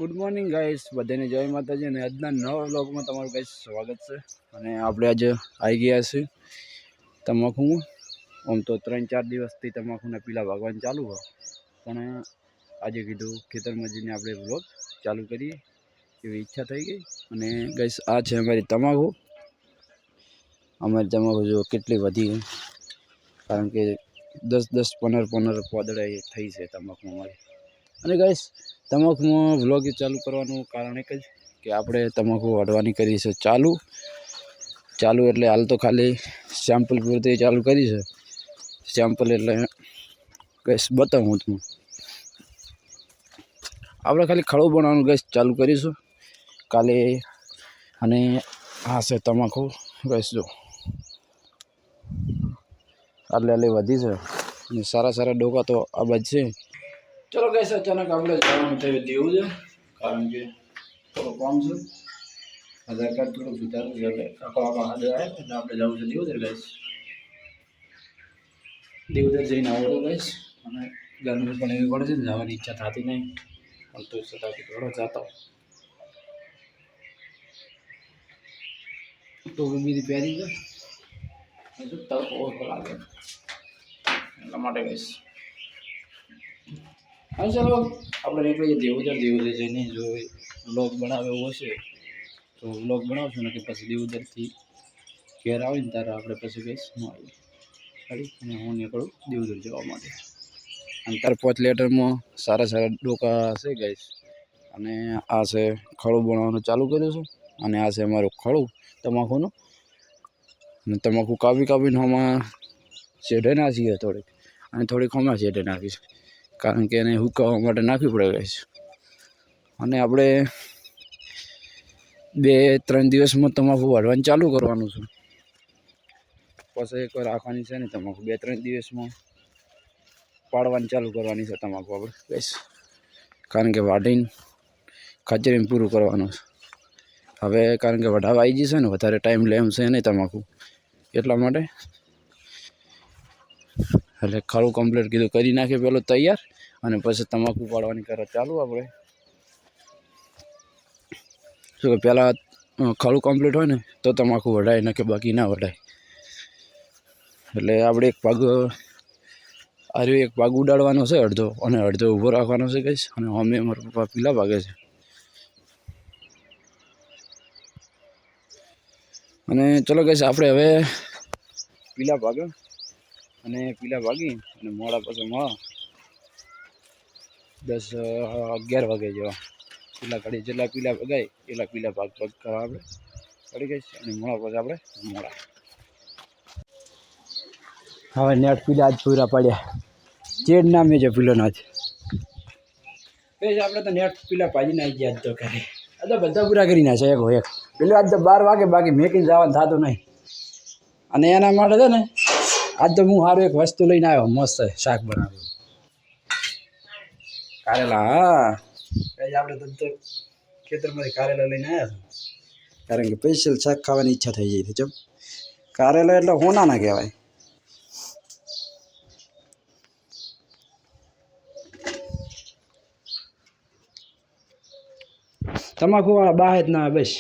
Good morning guys, બધાને જય માતાજી અને આજના નવા વ્લોગમાં તમારું ગાઈસ સ્વાગત છે। અને આપણે આજે આવી ગયા છીએ તમાકુમાં। આમ તો 3-4 દિવસથી તમાકુના પીલા ભાગવાનું ચાલુ હોય, પણ આજે કીધું ખેતરમાં જઈને આપણે વ્લોગ ચાલુ કરીએ એવી ઈચ્છા થઈ ગઈ। અને ગાઈસ આ છે અમારી તમાકુ। અમારી તમાકુ જો કેટલી વધી ગઈ, કારણ કે 10-15 પોદડા થઈ છે તમાકુમાં અમારી। અને ગાઈસ તમાકુમાં વ્લોગ ચાલુ કરવાનું કારણ એક જ કે આપણે તમાકુ વાઢવાની કરી છે ચાલુ એટલે હાલ તો ખાલી સેમ્પલ પૂરતી ચાલુ કરી છે। સેમ્પલ એટલે ગાઈસ બતાવું તમને, આપણે ખાલી ખળું બનાવવાનું ગાઈસ ચાલુ કરીશું કાલે। અને આ છે તમાકુ ગાઈસ, જો આટલી વધી છે અને સારા ડોકા તો આ બાજ છે। ચલો ગાઈસ, અચાનક આપણે જવાનું થયું દેવું છે, કારણ કે થોડું કામ છે। આધાર કાર્ડ થોડું સુધારવું છે એટલે કાકા હાજર આવે એટલે આપણે જવું છે દેવદર ગાઈસ। દેવદર જઈને આવો ગાઈસ, અને ગરમી પણ એવી પડે છે ને જવાની ઈચ્છા થતી નહીં, પણ તો છતાં થોડો જતા તો બીજી પહેરી છે હજુ તડકો ઓછો લાગે એટલા માટે ગાઈસ। હા ચાલો આપણે નીકળીએ દેવદર જઈને જો વ્લોગ બનાવ્યો હશે તો વ્લોગ બનાવશું, ને કે પછી દેવદરથી ઘેર આવીને ત્યારે આપણે પછી ગઈશ મળીએ ખાલી। અને હું નીકળું દેવદર જવા માટે, અને તાર 5 લીટરમાં સારા ડોકા હશે ગઈશ। અને આ છે ખળું બનાવવાનું ચાલુ કર્યું છે, અને આ છે અમારું ખળું તમાકુનું। અને તમાકુ કાપીને આમાં શેઢે નાખીએ થોડીક, અને થોડીક આમાં શેઢે નાખીશ, કારણ કે એને હુકાવવા માટે નાખવી પડે ગાઈસ। અને આપણે 2-3 દિવસમાં તમાકુ વાઢવાનું ચાલુ કરવાનું છે, પછી એકવાર રાખવાની છે ને તમાકુ 2-3 દિવસમાં પાડવાની ચાલુ કરવાની છે તમાકુ આપણે ગાઈસ, કારણ કે વાઢીને કચરીને પૂરું કરવાનું છે હવે, કારણ કે વઢાવા આવી જશે ને વધારે ટાઈમ લે એમ છે નહીં તમાકુ, એટલા માટે એટલે ખરું કમ્પ્લીટ કીધું કરી નાખીએ પેલું તૈયાર, અને પછી તમાકુ પાડવાની કરો ચાલુ આપણે। જો કે પહેલાં ખળું કમ્પ્લીટ હોય ને તો તમાકુ વઢાય, ને કે બાકી ના વઢાય। એટલે આપણે એક ભાગ ઉડાડવાનો છે અડધો, અને અડધો ઊભો રાખવાનો છે ગાઈસ। અને અમે મારા પપ્પા પીલા ભાગે છે, અને ચલો ગાઈસ આપણે હવે પીલા ભાગે અને મોડા પછી મળો 10-11 વાગે જેવા પીલા ઘડી જેટલા પીલા ભગાય એટલા પીલા ભાગ કરવા આપણે પડી ગઈ છે। અને મોડા પછી આપણે મોડા હવે નેટ પીલા આજ પૂરા પડ્યા, ચેડ નામે છે પીલો નાજ આપણે તો નેટ પીલા ભાજી નાખી ગયા આજ તો કરે, આ તો બધા પૂરા કરી નાખ્યા એક હોય પેલું આજ તો 12 વાગે બાકી મેકીને જવાનું થતું નહીં। અને એના માટે છે ને આજ તો હું સારું એક વસ્તુ લઈને આવ્યો, મસ્ત શાક બનાવ્યું કારેલા। હા આપણે તો ખેતરમાંથી કારેલા લઈને આવ્યા છે, કારણ કે સ્પેશિયલ શાક ખાવાની ઈચ્છા થઈ ગઈ હતી। ચમ કારેલા એટલે હોના ના કહેવાય, તમાકુ વાળા બાહે જ ના બસ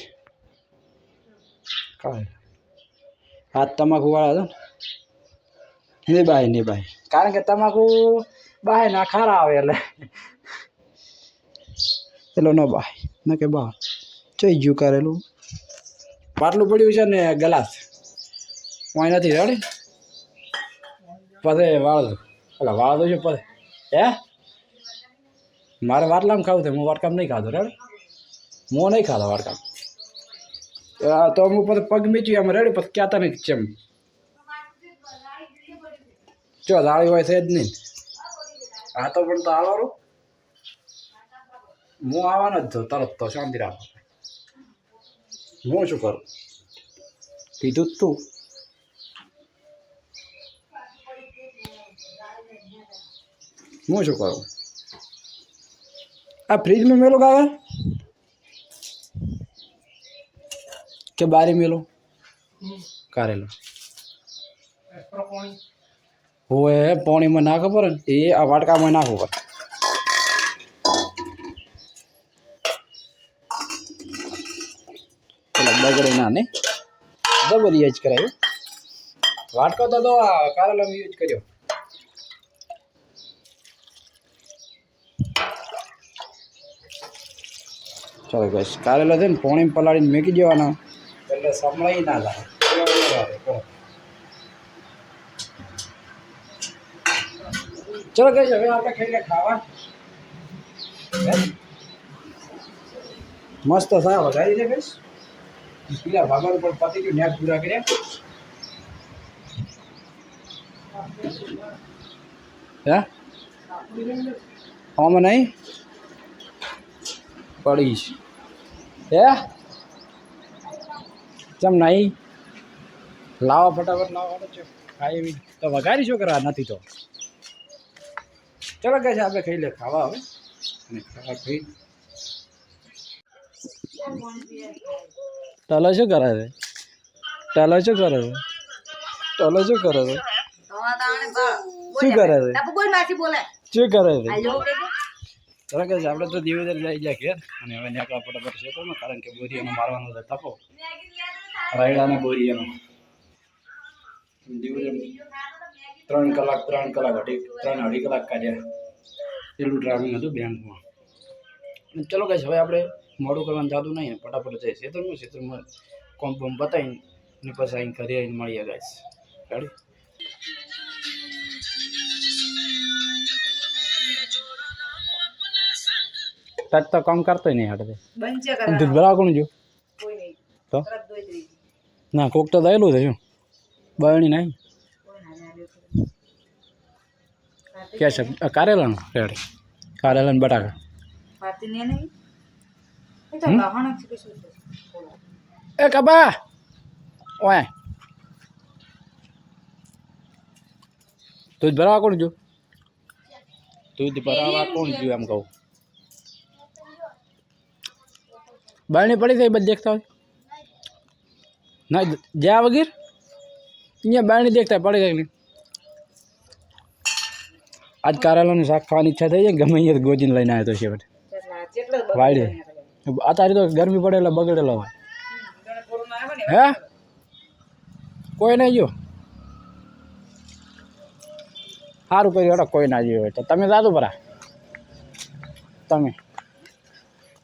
હાથ તમાકુ વાળા છે ને નહીં બાય, કારણ કે તમાકુ બાહે ના ખારા આવે એટલે ન બાય ના કે બા ચઈ ગયું કરેલું પાટલું પડ્યું છે ને ગલાસ કોઈ નથી રેડી પછી વાળ વાળ છે પછી હે મારે વાટલામાં ખાવું છે, હું વાટકામ નહીં ખાતો રેડી, હું નહીં ખાતો વાટકામ તો હું પછી પગ મીચ્યું એમ રેડી, પછી કહેતા નહીં ચેમ ચો દાળી હોય છે જ નહીં। હા તો પણ તો આવવાનું હું આવવાનો જ છું તરત, તો શાંતિ રાખો, હું શું કરું કીધું તું હું શું કરું। આ ફ્રીજમાં મેલો આવે કે બારી મેલો કારેલો હોય પાણીમાં ના ખબર ને એ આ વાટકામાં નાખવું પડે, બગડે ના ને ડબલ યુઝ કરાયો વાટકો તો કારેલાનો યુઝ કર્યો ચાલો બસ કારેલા છે ને પોણી પલાળીને મૂકી દેવાના એટલે સમળાઈ ના જાય ચલો કઈ હવે આપણે ખાઈ લે ખાવા મસ્ત સા વધારી છે કઈશ પેલા ભાગવાનું પણ પતી ગયું નેટ પૂરા કર્યા હે આમાં નહીં પડીશ હે ચમ નહીં લાવો ફટાફટ લાવો છે ખાઈ એવી તો વઘારી શું કરવા નથી તો ચલો કહે છે આપણે ખાઈ લે ખાવા હવે અને ખાવા ખાઈ ટલો શું કરે છે ટલો શું કરે છે ટલો શું કરે છે શું કરે છે શું કરે છે ચલો કે આપણે તો દિવેદર જઈ ગયા ઘેર અને હવે નીકળવા ફટાફટ છે તો કારણ કે બોરિયાનો મારવાનો છે તપો રાયડાને બોરિયાનો દિવેદર 3 કલાક 3.5 કલાક કાઢ્યા એટલું ટ્રાવેલિંગ હતું બેંકમાં ચલો કે હવે આપણે મોડું કરવાનું જાતું નહીં ફટાફટ જાય ક્ષેત્રમાં કોમ બોમ બતાવીને ને પછી અહીં ઘરે આવીને મળીએ ગાઈસ ગાડી તાજ તો કામ કરતો નહીં હાટે દૂધ ભરાવા કોણ જો તો ના કોક તો દયેલું છે શું બરણી નહીં કે છે કારેલાનું રેડ કારેલા ને બટાકા એ કબા ઓય દૂધ ભરાવા કોણ જો દૂધ ભરાવા કોણ જો એમ કહું બરણી પડી થઈ બધ દેખતા હોય ના જ્યાં વગેર અહીંયા બરણી દેખતા પડી ગઈ આજ કારેલાનું શાક ખાવાની ઈચ્છા થઈ જાય ગમે અહીંયા ગોજીને લઈને આવ્યો તો છે બટ વાડી અત્યારે તો ગરમી પડે એટલે બગડેલો હોય હે કોઈ નહીં જો સારું કર્યું હેડો કોઈ ના જોયું હોય તો તમે દાદુ પરા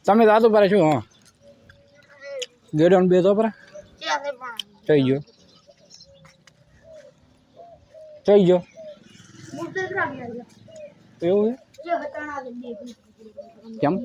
તમે દાદુ પરા શું હા ગેડો બે તો પરા થઈ ગયો એવું છે કેમ